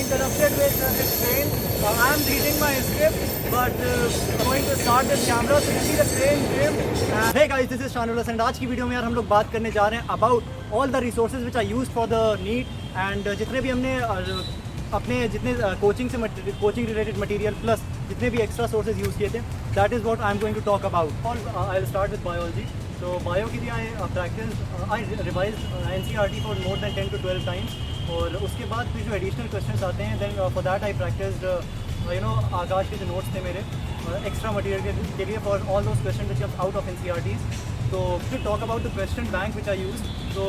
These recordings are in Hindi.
interrupted with his train. I'm reading my script, but going to start this camera. So you see the train came. Hey guys, this is Shanul Hasan. आज की वीडियो में यार हम लोग बात करने जा रहे हैं about all the resources which are used for the NEET and जितने भी हमने अपने जितने कोचिंग रिलेटेड मटेरियल प्लस जितने भी एक्स्ट्रा सोर्सेज यूज़ किए थे, that is what I am going to talk about. I will start with biology. तो बायो के लिए I revise NCERT for more than 10 to 12 times. और उसके बाद फिर जो एडिशनल क्वेश्चंस आते हैं, then for that I practised Aakash के जो नोट्स थे मेरे एक्स्ट्रा मटेरियल के लिए for all those question which are out of NCERTs. तो फिर talk about the question bank which I use. तो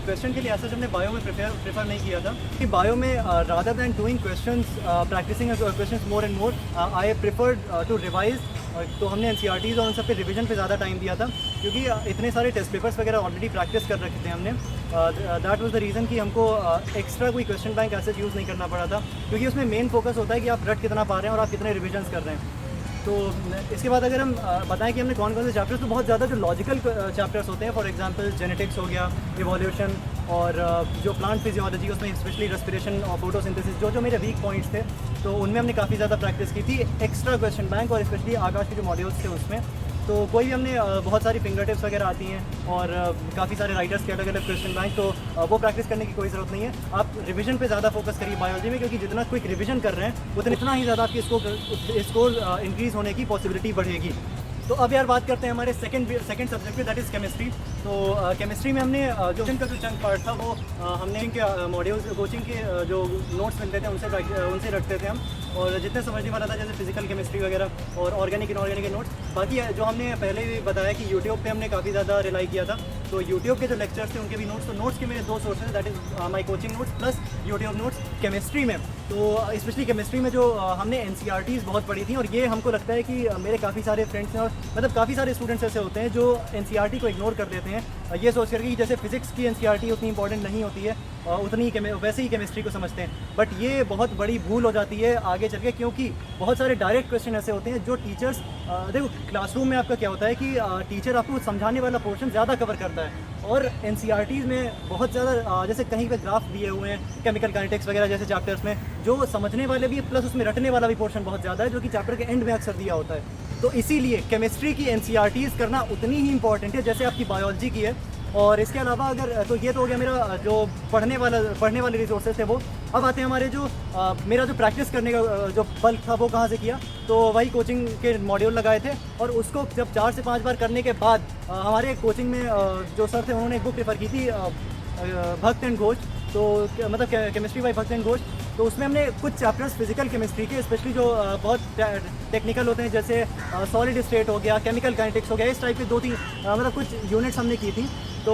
क्वेश्चन के लिए ऐसा हमने बायो में प्रेफर नहीं किया था कि बायो में rather than doing questions practising questions more and more I preferred to revise. तो हमने NCERTs और उन सब पे रिवीजन पे ज़्यादा टाइम दिया था क्योंकि इतने सारे टेस्ट पेपर्स वगैरह ऑलरेडी प्रैक्टिस कर रखे थे हमने. दैट वाज द रीज़न कि हमको एक्स्ट्रा कोई क्वेश्चन बैंक ऐसे यूज़ नहीं करना पड़ा था क्योंकि उसमें मेन फोकस होता है कि आप रट कितना पा रहे हैं और आप कितने रिविजन्स कर रहे हैं. तो इसके बाद अगर हम बताएं कि हमने कौन कौन से चैप्टर्स, तो बहुत ज़्यादा जो लॉजिकल चैप्टर्स होते हैं, फॉर एग्जांपल जेनेटिक्स हो गया, इवोल्यूशन और जो प्लांट फिजियोलॉजी, उसमें स्पेशली रेस्पिरेशन और फोटोसिंथेसिस जो मेरे वीक पॉइंट्स थे, तो उनमें हमने काफ़ी ज़्यादा प्रैक्टिस की थी. एक्स्ट्रा क्वेश्चन बैंक और स्पेशली आकाश के जो मॉड्यूल्स थे उसमें तो कोई भी हमने बहुत सारी फिंगर टिप्स वगैरह आती हैं और काफ़ी सारे राइटर्स के अलग अलग क्वेश्चन बैंक, तो वो प्रैक्टिस करने की कोई ज़रूरत नहीं है. आप रिवीजन पे ज़्यादा फोकस करिए बायोलॉजी में क्योंकि जितना क्विक रिवीजन कर रहे हैं उतना ही ज़्यादा आपकी स्कोर इंक्रीज़ होने की पॉसिबिलिटी बढ़ेगी. तो अब यार बात करते हैं हमारे सेकंड सब्जेक्ट पे, दैट इज़ केमिस्ट्री. तो केमिस्ट्री में हमने जो चंक पार्ट था वो हमने इनके मॉड्यूल्स कोचिंग के जो नोट्स मिलते थे उनसे रखते थे हम. और जितने समझने वाला था जैसे फिजिकल केमिस्ट्री वगैरह और ऑर्गेनिक इनऑर्गेनिक के नोट्स. बाकी जो हमने पहले भी बताया कि यूट्यूब पे हमने काफ़ी ज़्यादा रिलाई किया था, तो यूट्यूब के जो लेक्चर्स थे उनके भी नोट्स. तो नोट्स के मेरे 2 sources, that is my coaching notes plus YouTube notes. Chemistry में तो स्पेशली केमिस्ट्री में जो हमने NCERTs बहुत पढ़ी थी, और ये हमको लगता है कि मेरे काफ़ी सारे फ्रेंड्स हैं और मतलब काफ़ी सारे स्टूडेंट्स ऐसे होते हैं जो NCERT को इग्नोर कर देते हैं ये सोच करके कि जैसे फिजिक्स की NCERT उतनी इंपॉर्टेंट नहीं होती है, उतनी ही वैसे ही केमिस्ट्री को समझते हैं. बट ये बहुत बड़ी भूल हो जाती है आगे चल के, क्योंकि बहुत सारे डायरेक्ट क्वेश्चन ऐसे होते हैं जो टीचर्स देखो क्लासरूम में आपका क्या होता है कि टीचर आपको समझाने वाला पोर्शन ज़्यादा कवर करता है, और NCERTs में बहुत ज़्यादा जैसे कहीं पे ग्राफ दिए हुए हैं केमिकल काइनेटिक्स वगैरह जैसे चैप्टर्स में, जो समझने वाले भी प्लस उसमें रटने वाला भी पोर्शन बहुत ज़्यादा है जो कि चैप्टर के एंड में अक्सर दिया होता है. तो इसीलिए केमिस्ट्री की NCERTs करना उतनी ही इंपॉर्टेंट है जैसे आपकी बायोलॉजी की है. और इसके अलावा अगर तो ये तो हो गया मेरा जो पढ़ने वाले रिसोर्सेज थे वो. अब आते हैं हमारे जो मेरा जो प्रैक्टिस करने का जो बल्क था वो कहाँ से किया, तो वही कोचिंग के मॉड्यूल लगाए थे. और उसको जब 4 से 5 बार करने के बाद हमारे कोचिंग में जो सर थे उन्होंने एक बुक रेफर की थी भक्त एंड घोष, तो मतलब केमिस्ट्री बाय भक्त एंड घोष. तो उसमें हमने कुछ चैप्टर्स फिजिकल केमिस्ट्री के स्पेशली जो बहुत टेक्निकल होते हैं जैसे सॉलिड स्टेट हो गया, केमिकल काइनेटिक्स हो गया, इस टाइप के 2-3 मतलब कुछ यूनिट्स हमने की थी. तो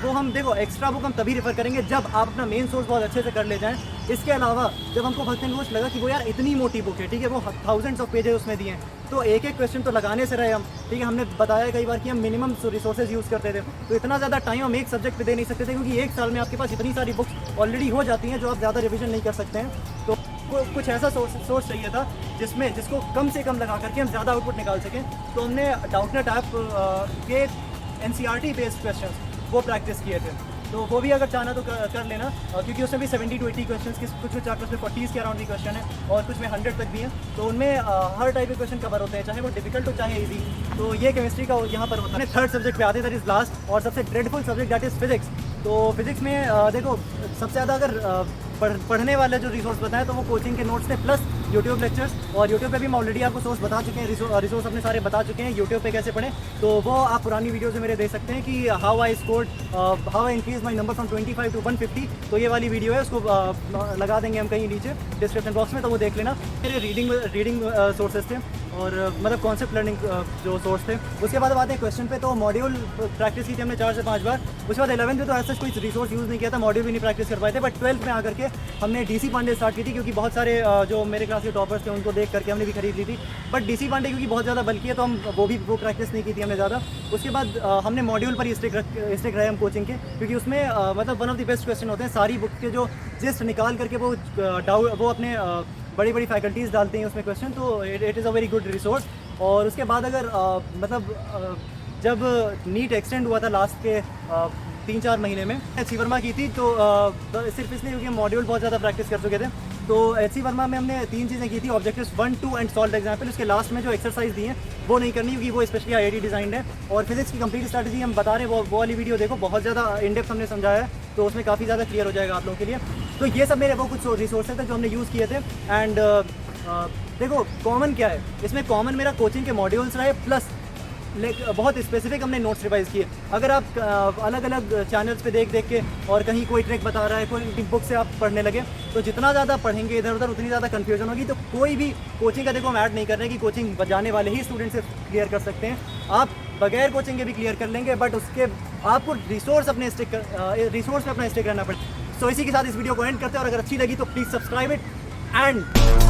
वो हम देखो एक्स्ट्रा बुक हम तभी रेफर करेंगे जब आप अपना मेन सोर्स बहुत अच्छे से कर ले जाएं. इसके अलावा जब हमको भक्त एंड घोष लगा कि वो यार इतनी मोटी बुक है, ठीक है, वो थाउजेंड्स ऑफ पेजेस उसमें दिए हैं, तो एक एक क्वेश्चन तो लगाने से रहे हम, ठीक है. हमने बताया कई बार कि हम मिनिमम रिसोर्सेज यूज़ करते थे, तो इतना ज़्यादा टाइम हम एक सब्जेक्ट पे दे नहीं सकते थे क्योंकि एक साल में आपके पास इतनी सारी बुक्स ऑलरेडी हो जाती हैं जो आप ज़्यादा रिविजन नहीं कर सकते हैं. तो कुछ ऐसा सोर्स चाहिए था जिसको कम से कम लगा करके हम ज़्यादा आउटपुट निकाल सकें. तो हमने डाउटनेट ऐप के NCERT बेस्ड क्वेश्चन वो प्रैक्टिस किए थे. तो वो भी अगर चाहना तो कर लेना क्योंकि उसमें भी 70 to 80 क्वेश्चन की कुछ चैप्टर्स में 40 के अराउंड भी क्वेश्चन है और कुछ में 100 तक भी हैं. तो उनमें हर टाइप के क्वेश्चन कवर होते हैं, चाहे वो डिफिकल्ट हो चाहे इजी. तो ये केमिस्ट्री का यहाँ पर होता है. थर्ड सब्जेक्ट पे आते हैं, दैट इज़ लास्ट और सबसे dreadful subject, that is physics. तो फिजिक्स में देखो सबसे ज़्यादा अगर पढ़ने वाले जो रिसोर्स बताएं तो वो कोचिंग के नोट्स थे प्लस यूट्यूब लेक्चर्स. और यूट्यूब पे भी हम ऑलरेडी आपको सोर्स बता चुके हैं, रिसोर्स अपने सारे बता चुके हैं यूट्यूब पे कैसे पढ़ें. तो वो आप पुरानी वीडियो से मेरे देख सकते हैं कि how I increase my number from 25 to 150. तो ये वाली वीडियो है, उसको लगा देंगे हम कहीं नीचे डिस्क्रिप्शन बॉक्स में, तो वो देख लेना. मेरे रीडिंग सोर्सेज थे और मतलब कॉन्सेप्ट लर्निंग जो सोर्स थे. उसके बाद आते हैं क्वेश्चन पे. तो मॉड्यूल प्रैक्टिस की थी हमने 4 से 5 बार. उसके बाद 11th में तो ऐसा कोई रिसोर्स यूज़ नहीं किया था, मॉड्यूल भी नहीं प्रैक्टिस कर पाए थे. बट 12th में आकर के हमने DC पांडे स्टार्ट की थी क्योंकि बहुत सारे जो मेरे क्लास के टॉपर्स थे उनको देख करके हमने भी खरीद ली थी. बट DC पांडे क्योंकि बहुत ज़्यादा बल्कि है तो हम वो प्रैक्टिस नहीं की थी हमने ज़्यादा. उसके बाद हमने मॉड्यूल पर ही स्टिक रहे हम कोचिंग के, क्योंकि उसमें मतलब one of the best question होते हैं. सारी बुक के जो जिस्ट निकाल करके वो अपने बड़ी बड़ी फैकल्टीज़ डालते हैं उसमें क्वेश्चन. तो it is a very good resource. और उसके बाद अगर जब नीट एक्सटेंड हुआ था लास्ट के 3-4 महीने में, अच्छी वर्मा की थी, तो सिर्फ इसलिए क्योंकि हम मॉड्यूल बहुत ज़्यादा प्रैक्टिस कर चुके थे. तो एचसी वर्मा में हमने 3 चीज़ें की थी, ऑब्जेक्टिव्स 1, 2 एंड सॉल्व एग्जाम्पल। उसके लास्ट में जो एक्सरसाइज दी है वो नहीं करनी, क्योंकि वो स्पेशली आईआईटी डिज़ाइंड है। और फिजिक्स की कंप्लीट स्ट्रैटेजी हम बता रहे हैं, वो वाली वीडियो देखो, बहुत ज़्यादा इन डेप्थ हमने समझाया है, तो उसमें काफ़ी ज़्यादा क्लियर हो जाएगा आप लोगों के लिए। तो ये सब मेरे वो कुछ रिसोर्सेज थे जो हमने यूज़ किए थे। एंड देखो कॉमन क्या है इसमें, कॉमन मेरा कोचिंग के मॉड्यूल्स रहे, प्लस बहुत स्पेसिफिक हमने नोट्स रिवाइज किए। अगर आप अलग अलग चैनल्स पे देख के और कहीं कोई ट्रिक बता रहा है, कोई बुक से आप पढ़ने लगे, तो जितना ज़्यादा पढ़ेंगे इधर उधर उतनी ज़्यादा कन्फ्यूजन होगी। तो कोई भी कोचिंग का देखो हम ऐड नहीं कर रहे हैं कि कोचिंग बजाने वाले ही स्टूडेंट से क्लियर कर सकते हैं, आप बगैर कोचिंग के भी क्लियर कर लेंगे, बट उसके आपको रिसोर्स पे अपना स्टिक रहना पड़ेगा। तो इसी के साथ इस वीडियो को एंड करते हैं, और अगर अच्छी लगी तो प्लीज़ सब्सक्राइब इट एंड